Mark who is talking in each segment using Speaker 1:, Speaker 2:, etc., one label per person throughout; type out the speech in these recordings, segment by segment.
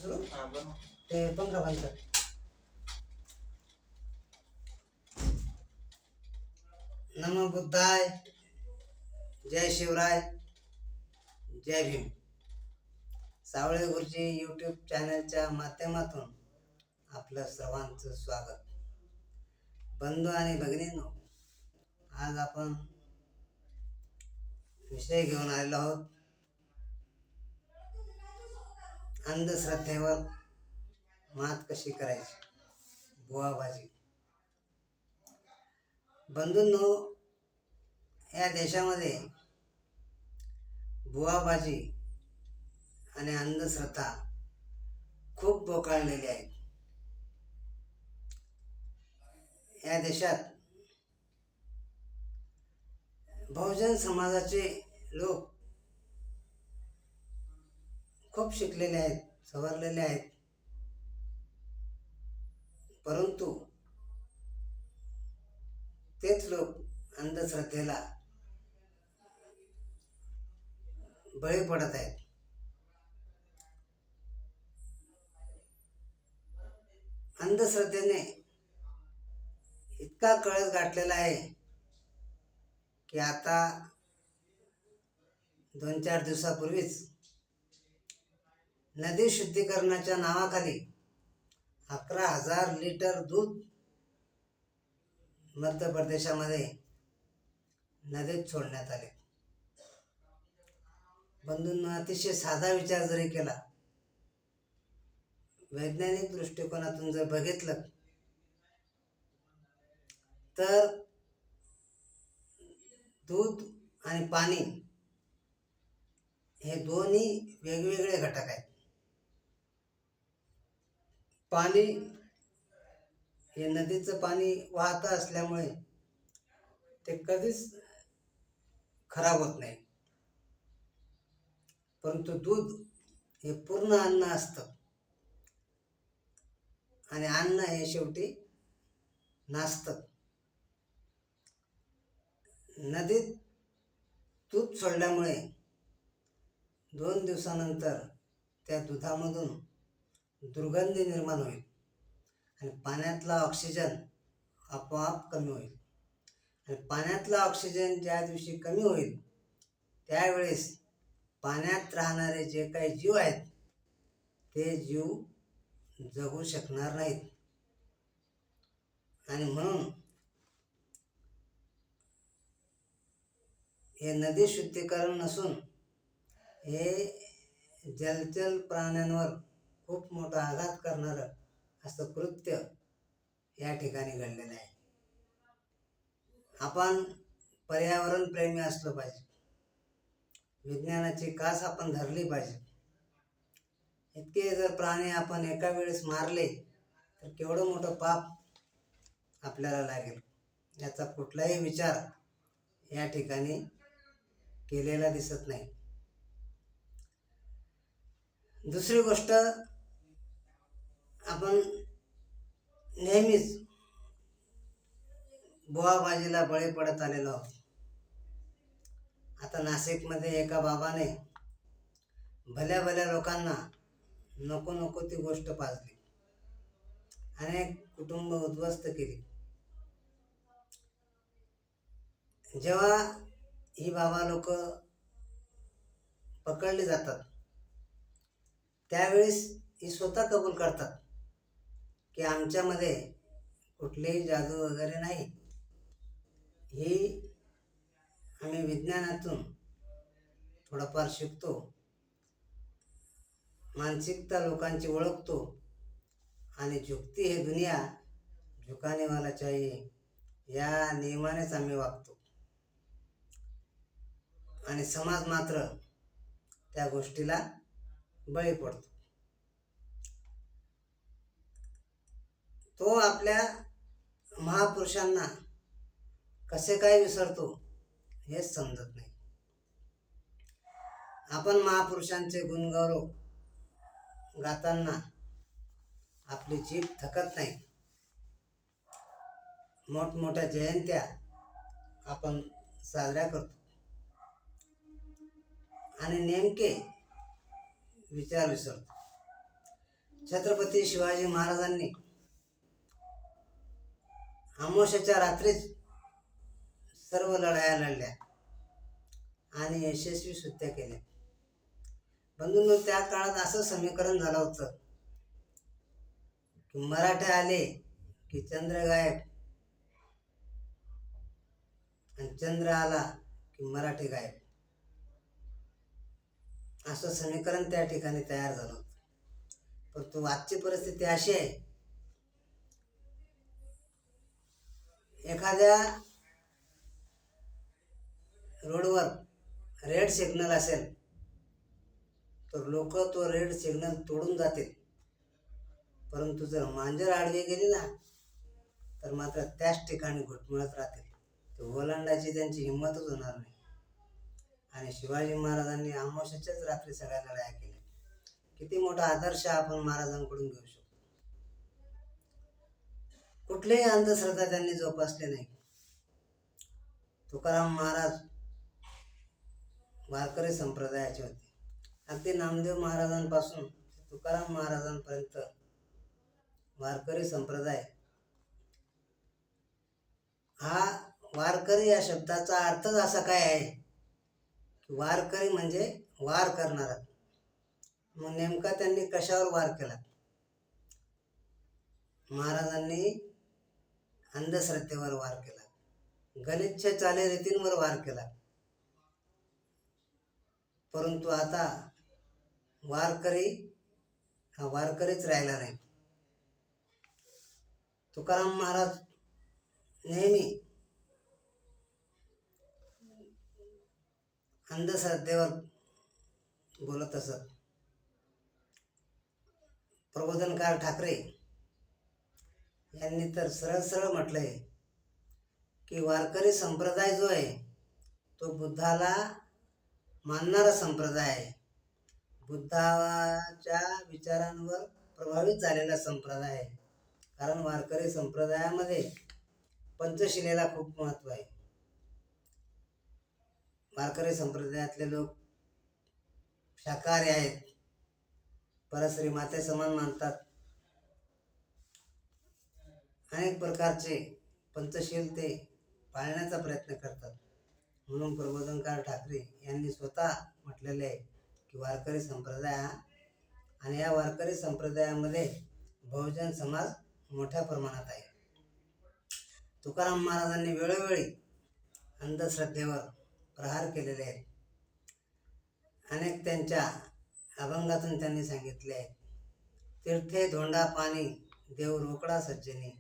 Speaker 1: ते 15 बंद. नमो बुद्धाय, जय शिवराय, जय भीम. सावळे गुरुजी यूट्यूब चॅनलच्या माध्यमातून आपलं सर्वांचं स्वागत. बंधू आणि भगिनींनो, आज आपण विषय घेऊन आलेलो आहोत अंधश्रद्धेवर मात कशी करायची. बुवाबाजी. बंधूंनो, या देशामध्ये बुवाबाजी आणि अंधश्रद्धा खूप बोकाळलेली आहे. या देशात बहुजन समाजाचे लोक खूप शिकलेले आहेत, सवरलेले आहेत, परंतु तेच लोक अंधश्रद्धेला बळी पडत आहेत. अंधश्रद्धेने इतका कळस गाठलेला आहे की आता 2-4 दिवसापूर्वीच नदी शुद्धीकरणाच्या नावाखाली 11,000 लिटर दूध मध्य प्रदेशामध्ये नदीत सोडण्यात आले. बंधूंनो, अतिशय साधा विचार जरी केला, वैज्ञानिक दृष्टिकोनातून जर बघितलं तर दूध आणि पाणी हे दोन्ही वेगवेगळे घटक आहेत. पाणी हे नदीचं पाणी वाहतं असल्यामुळे ते कधीच खराब होत नाही, परंतु दूध हे पूर्ण अन्न असतं आणि अन्न हे शेवटी नासतं. नदीत दूध सोडल्यामुळे 2 दिवसानंतर त्या दुधामधून दुर्गंधी निर्माण होईल आणि पाण्यातला ऑक्सिजन आपोआप कमी होईल. आणि पाण्यातला ऑक्सिजन ज्या दिवशी कमी होईल त्यावेळेस पाण्यात राहणारे जे काही जीव आहेत ते जीव जगू शकणार नाहीत. आणि म्हणून हे नदी शुद्धीकरण नसून हे जलचर प्राण्यांवर खूप मोठा आघात करणारं असं कृत्य या ठिकाणी घडलेलं आहे. आपण पर्यावरण प्रेमी असलो पाहिजे, विज्ञानाची कास आपण धरली पाहिजे. इतके जर प्राणी आपण एका वेळेस मारले तर केवढं मोठं पाप आपल्याला लागेल, याचा कुठलाही विचार या ठिकाणी केलेला दिसत नाही. दुसरी गोष्ट, आपण नेहमीच बुवाबाजीला बळी पडत आलेलो आहोत. आता नाशिकमध्ये एका बाबाने भल्या भल्या लोकांना नको नको ती गोष्ट पाजली, अनेक कुटुंब उद्ध्वस्त केली. जेव्हा ही बाबा लोक पकडली जातात त्यावेळेस ही स्वतः कबूल करतात की आमच्यामध्ये कुठलीही जादू वगैरे नाही, ही आम्ही विज्ञानातून थोडंफार शिकतो, मानसिकता लोकांची ओळखतो आणि झुकती है दुनिया झुकाने वाला चाहिए या नियमानेच आम्ही वागतो. आणि समाज मात्र त्या गोष्टीला बळी पडतो. तो आपल्या महापुरुषांना कसे काय विसरतो हेच समजत नाही. आपण महापुरुषांचे गुणगौरव गाताना आपली जीभ थकत नाही. मोठमोठ्या जयंत्या आपण साजऱ्या करतो आणि नेमके विचार विसरतो. छत्रपती शिवाजी महाराजांनी अमावस्येच्या रात्रीच सर्व लढाया लढल्या आणि यशस्वी सुद्धा केल्या. बंधूंनो, त्या काळात असं समीकरण झालं होतं की मराठे आले की चंद्र गायब, आणि चंद्र आला की मराठे गायब, असं समीकरण त्या ठिकाणी तयार झालं होतं. परंतु आजची परिस्थिती अशी आहे, एखाद्या रोडवर रेड सिग्नल असेल तर लोक तो रेड सिग्नल तोडून जातील, परंतु जर मांजर आडवी गेली ना तर मात्र त्याच ठिकाणी घुटमळत राहतील. तो ओलांडायची त्यांची हिंमतच होणार नाही. आणि शिवाजी महाराजांनी अमावस्येच्याच रात्री सगळ्या लढाया केल्या. किती मोठा आदर्श आपण महाराजांकडून घेऊ शकतो. कुठलीही अंधश्रद्धा त्यांनी जोपासली नाही. तुकाराम महाराज वारकरी संप्रदायाचे होते. अगदी नामदेव महाराजांपासून तुकाराम महाराजांपर्यंत वारकरी संप्रदाय हा, वारकरी या शब्दाचा अर्थच असा काय आहे की वारकरी म्हणजे वार करणारा. मग नेमका त्यांनी कशावर वार केला? महाराजांनी अंधश्रद्धेवर वार केला, गलिच्छ चालीरीतींवर वार केला. परंतु आता वारकरी हा वारकरीच राहिला नाही. तुकाराम महाराज नेहमी अंधश्रद्धेवर बोलत असत. प्रबोधनकार ठाकरे यांनी तर सरळ सरळ म्हटलंय की वारकरी संप्रदाय जो आहे तो बुद्धाला मानणारा संप्रदाय आहे, बुद्धाच्या विचारांवर प्रभावित झालेला संप्रदाय आहे. कारण वारकरी संप्रदायामध्ये पंचशिलेला खूप महत्व आहे. वारकरी संप्रदायातले लोक शाकाहारी आहेत, परश्री माते समान मानतात, अनेक प्रकारचे पंचशील ते पाळण्याचा प्रयत्न करतात. म्हणून प्रबोधनकार ठाकरे यांनी स्वतः म्हटलेले आहे की वारकरी संप्रदाय आणि या वारकरी संप्रदायामध्ये बहुजन समाज मोठ्या प्रमाणात आहे. तुकाराम महाराजांनी वेळोवेळी अंधश्रद्धेवर प्रहार केलेले आहेत. अनेक त्यांच्या अभंगातून त्यांनी सांगितले आहे, तीर्थे धोंडा पाणी देव रोकडा सज्जनी,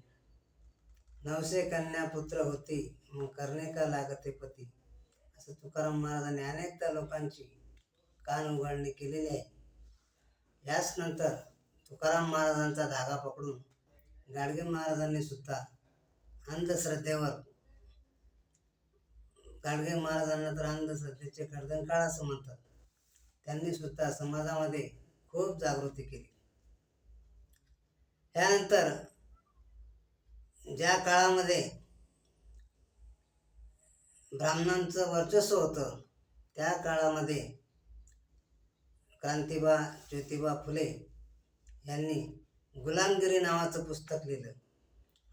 Speaker 1: नवसे कन्या पुत्र होती मग करणे का लागते पती. असं तुकाराम महाराजांनी अनेकदा लोकांची कान उघडणी केलेली आहे. याच नंतर तुकाराम महाराजांचा धागा पकडून गाडगे महाराजांनी सुद्धा अंधश्रद्धेवर, गाडगे महाराजांना तर अंधश्रद्धेचे कर्दनकाळ असं म्हणतात, त्यांनी सुद्धा समाजामध्ये खूप जागृती केली. त्यानंतर ज्या काळामध्ये ब्राह्मणांचं वर्चस्व होतं त्या काळामध्ये क्रांतिबा ज्योतिबा फुले यांनी गुलामगिरी नावाचं पुस्तक लिहिलं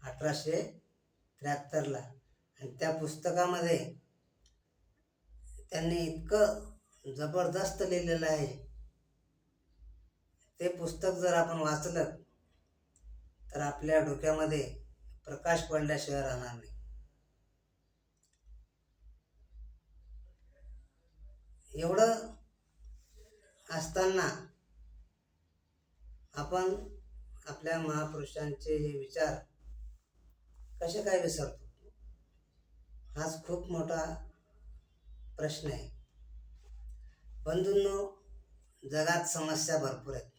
Speaker 1: 1873ला. आणि त्या पुस्तकामध्ये त्यांनी इतकं जबरदस्त लिहिलेलं आहे, ते पुस्तक जर आपण वाचलं तर आपल्या डोक्यामध्ये प्रकाश पडल्याशिवाय राहणार नाही. एवढं असताना आपण आपल्या महापुरुषांचे हे विचार कसे काय विसरतो, हाच खूप मोठा प्रश्न आहे. बंधूंनो, जगात समस्या भरपूर आहेत.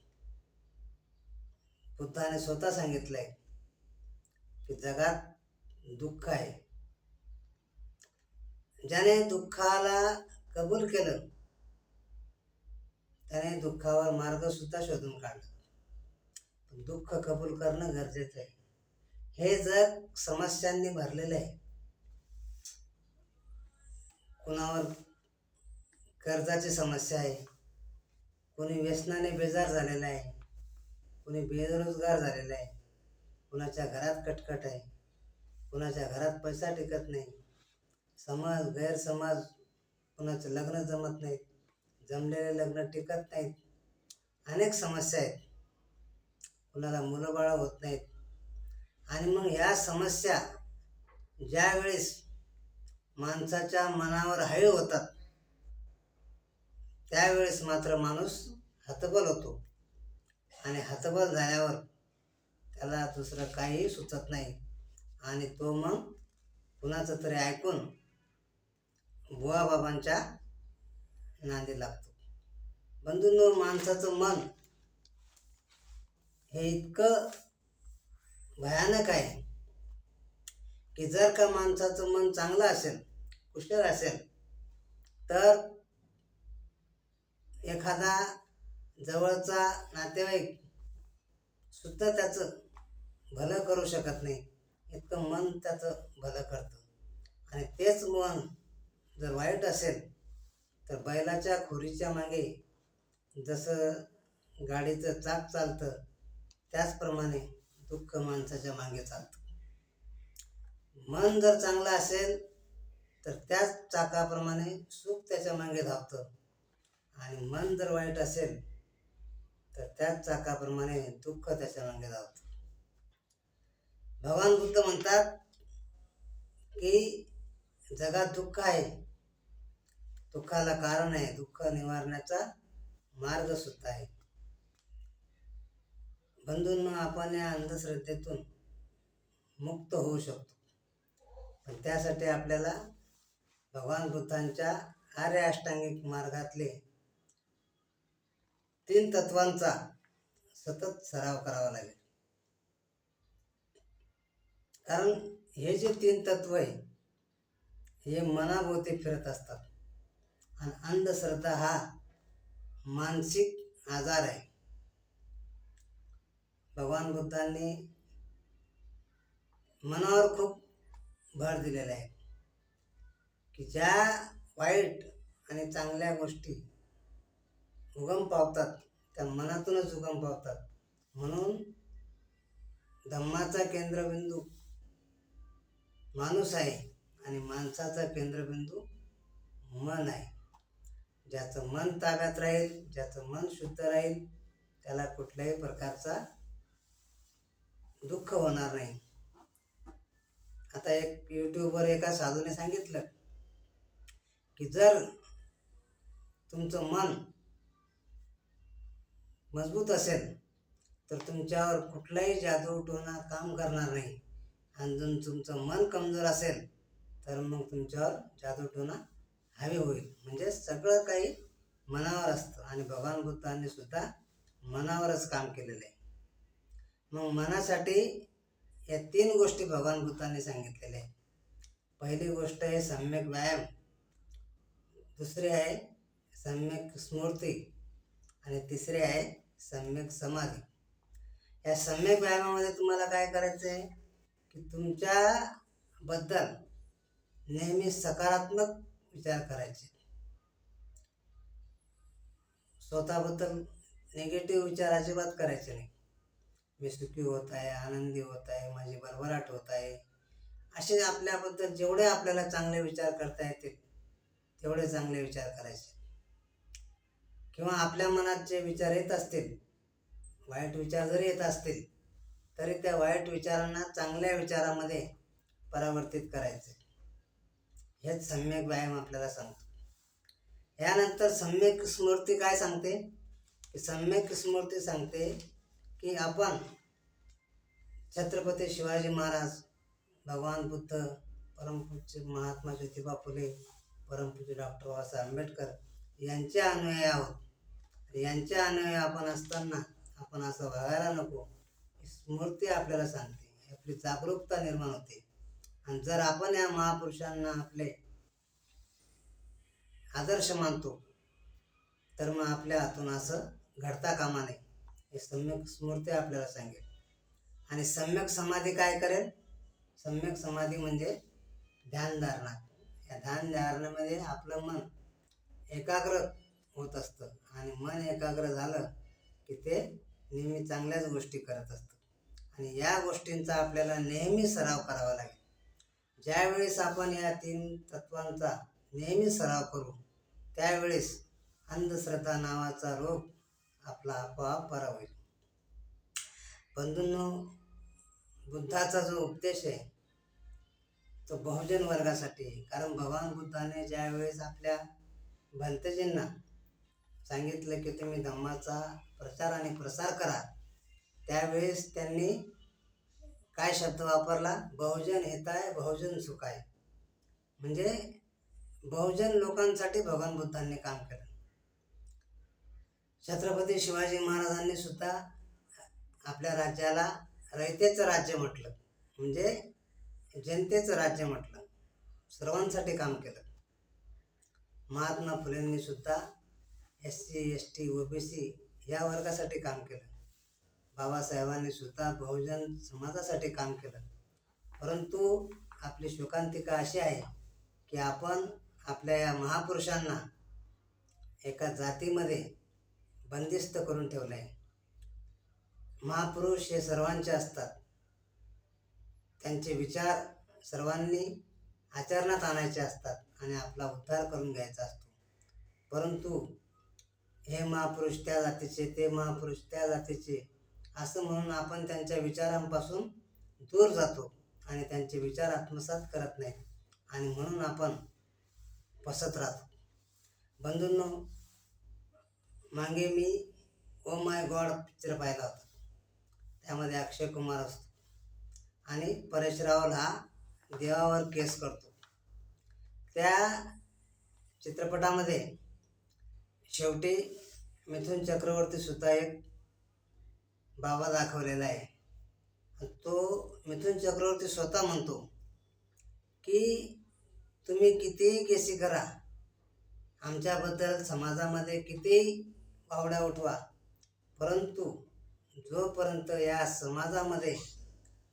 Speaker 1: बुद्धाने स्वतः सांगितलंय की जगात दुःख आहे. ज्याने दुःखाला कबूल केलं त्याने दुःखावर मार्ग सुद्धा शोधून काढला. दुःख कबूल करणं गरजेचं आहे. हे जग समस्यांनी भरलेलं आहे. कुणावर कर्जाची समस्या आहे, कोणी व्यसनाने बेजार झालेला आहे, कुणी बेरोजगार झालेलं आहे, कुणाच्या घरात कटकट आहे, कुणाच्या घरात पैसा टिकत नाही, समाज गैरसमाज, कुणाचं लग्न जमत नाहीत, जमलेले लग्न टिकत नाहीत, अनेक समस्या आहेत, कुणाला मुलं बाळं होत नाहीत. आणि मग ह्या समस्या ज्या वेळेस माणसाच्या मनावर हावी होतात त्यावेळेस मात्र माणूस हतबल होतो. आणि हतबल झाल्यावर त्याला दुसरं काही सुचत नाही आणि तो मग कुणाचं तरी ऐकून बुवा बाबांच्या नांदी लागतो. बंधूंनो, माणसाचं मन हे इतकं भयानक आहे की जर का माणसाचं मन चांगलं असेल, कुशल असेल, तर एखादा जवळचा नातेवाईक सुद्धा त्याचं भलं करू शकत नाही, इतकं मन त्याचं भलं करतं. आणि तेच मन जर वाईट असेल तर बैलाच्या खोरीच्या मागे जसं गाडीचं चाक चालतं त्याचप्रमाणे दुःख माणसाच्या मागे चालतं. मन जर चांगलं असेल तर त्याच चाकाप्रमाणे सुख त्याच्या मागे धावतं आणि मन जर वाईट असेल तर त्याच चाकाप्रमाणे दुःख त्याच्या मागे धावतं. भगवान बुद्ध म्हणतात की जगात दुःख आहे, दुःखाला कारण आहे, दुःख निवारण्याचा मार्ग सुद्धा आहे. बंधूंनो, आपण या अंधश्रद्धेतून मुक्त होऊ शकतो, पण त्यासाठी आपल्याला भगवान बुद्धांच्या आर्य अष्टांगिक मार्गातले 3 तत्वांचा सतत सराव करावा लागेल. कारण हे जे 3 तत्व आहे हे मनाभोवती फिरत असतात आणि अंधश्रद्धा हा मानसिक आजार आहे. भगवान बुद्धांनी मनावर खूप भर दिलेला आहे की ज्या वाईट आणि चांगल्या गोष्टी उगम पावतात त्या मनातूनच उगम पावतात. म्हणून धम्माचा केंद्रबिंदू माणूस आहे आणि माणसाचा केंद्रबिंदू मन आहे. ज्याचं मन ताब्यात राहील, ज्याचं मन शुद्ध राहील, त्याला कुठल्याही प्रकारचा दुःख होणार नाही. आता एक यूट्यूबवर एका साधूने सांगितलं की जर तुमचं मन मजबूत असेल तर तुमच्यावर कुठलाही जादूटोणा काम करणार नाही, आणि जर तुमचं मन कमजोर असेल तर मग तुमच्यावर जादूटोणा हवी होईल. म्हणजे सगळं काही मनावर असतं आणि भगवान बुद्धांनी सुद्धा मनावरच काम केलेलं आहे. मग मनासाठी या 3 गोष्टी भगवान बुद्धांनी सांगितलेल्या आहेत. पहिली गोष्ट आहे सम्यक व्यायाम, दुसरी आहे सम्यक स्मृती आणि तिसरी आहे सम्यक समाधी. या सम्यक व्यायामामध्ये तुम्हाला काय करायचं आहे की तुमच्याबद्दल नेहमी सकारात्मक विचार करायचे, स्वतःबद्दल निगेटिव्ह विचार अजिबात करायचे नाही. मी सुखी होत आहे, आनंदी होत आहे, माझी भरभराट होत आहे, असे आपल्याबद्दल जेवढे आपल्याला चांगले विचार करता येतील तेवढे चांगले विचार करायचे. किंवा आपल्या मनात जे विचार येत असतील, वाईट विचार जरी येत असतील तरी त्या वाईट विचारांना चांगल्या विचारामध्ये परावर्तित करायचे. हेच सम्यक व्यायाम आपल्याला सांगतो. यानंतर सम्यक स्मृती काय सांगते की सम्यक स्मृती सांगते की आपण छत्रपती शिवाजी महाराज, भगवान बुद्ध, परमपूज्य महात्मा ज्योतिबा फुले, परमपूज्य डॉक्टर बाबासाहेब आंबेडकर यांचे अनुयायी आहोत. यांच्या अनुयायी आपण असताना आपण असं व्हायला नको, स्मृती आपल्याला सांगते, आपली जागरूकता निर्माण होते. आणि जर आपण या महापुरुषांना आपले आदर्श मानतो तर मग आपल्या हातून असं घडता कामा नये, हे सम्यक स्मृती आपल्याला सांगेल. आणि सम्यक समाधी काय करेल? सम्यक समाधी म्हणजे ध्यानधारणा. या ध्यानधारणेमध्ये आपलं मन एकाग्र होत असतं आणि मन एकाग्र झालं की ते नेहमी चांगल्याच गोष्टी करत असतो आणि या गोष्टींचा आपल्याला नेहमी सराव करावा लागेल. ज्यावेळेस आपण या 3 तत्वांचा नेहमी सराव करू त्यावेळेस अंधश्रद्धा नावाचा रोग आपला आपोआप बरा होईल. बंधूंनो, बुद्धाचा जो उपदेश आहे तो बहुजन वर्गासाठी आहे. कारण भगवान बुद्धाने ज्यावेळेस आपल्या भंतेजींना सांगितलं की तुम्ही धम्माचा प्रचार आणि प्रसार करा, त्यावेळेस त्यांनी काय शब्द वापरला? बहुजन हिताय बहुजन सुखाय. म्हणजे बहुजन लोकांसाठी भगवान बुद्धांनी काम केलं. छत्रपती शिवाजी महाराजांनी सुद्धा आपल्या राज्याला रयतेचं राज्य म्हटलं, म्हणजे जनतेचं राज्य म्हटलं, सर्वांसाठी काम केलं. महात्मा फुलेंनी सुद्धा SC ST OBC या वर्गासाठी काम केलं. बाबासाहेबांनी सुद्धा बहुजन समाजासाठी काम केलं. परंतु आपली शोकांतिका अशी आहे की आपण आपल्या या महापुरुषांना एका जातीमध्ये बंदिस्त करून ठेवलं आहे. महापुरुष हे सर्वांचे असतात, त्यांचे विचार सर्वांनी आचरणात आणायचे असतात आणि आपला उद्धार करून घ्यायचा असतो. परंतु हे महापुरुष त्या जातीचे, ते महापुरुष त्या जातीचे असं म्हणून आपण त्यांच्या विचारांपासून दूर जातो आणि त्यांचे विचार आत्मसात करत नाही आणि म्हणून आपण फसत राहतो. बंधूंनो, मागे मी ओ माय गॉड पिक्चर पाहिला होता. त्यामध्ये अक्षय कुमार असतो आणि परेश रावल हा देवावर केस करतो. त्या चित्रपटामध्ये शेवटी मिथुन चक्रवर्ती सुद्धा एक बाबा दाखवलेला आहे. तो मिथुन चक्रवर्ती स्वतः म्हणतो की तुम्ही कितीही केसी करा, आमच्याबद्दल समाजामध्ये कितीही वावड्या उठवा, परंतु जोपर्यंत या समाजामध्ये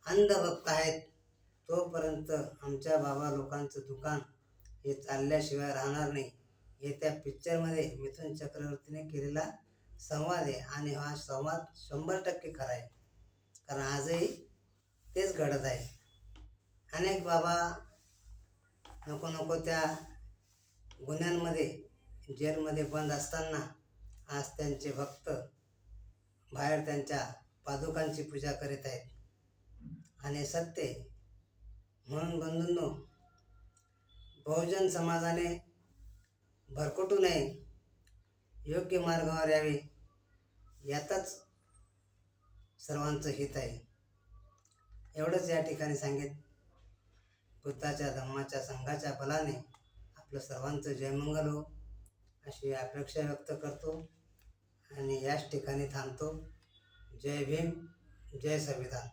Speaker 1: अंधभक्त आहेत तोपर्यंत आमच्या बाबा लोकांचं दुकान हे चालल्याशिवाय राहणार नाही. हे त्या पिक्चरमध्ये मिथुन चक्रवर्तीने केलेला संवाद आहे आणि हा संवाद 100% खरा आहे. कारण आजही तेच घडत आहे. अनेक बाबा नको नको त्या गुन्ह्यांमध्ये जेलमध्ये बंद असताना आज त्यांचे भक्त बाहेर त्यांच्या पादुकांची पूजा करीत आहेत आणि सत्य. म्हणून बंधूंनो, बहुजन समाजाने भरकटू नये, योग्य मार्गावर यावे, यातच सर्वांचं हित आहे. एवढंच या ठिकाणी सांगेन. बुद्धाच्या धम्माच्या संघाच्या बलाने आपलं सर्वांचं जयमंगल हो अशी अपेक्षा व्यक्त करतो आणि याच ठिकाणी थांबतो. जय भीम, जय संविधान.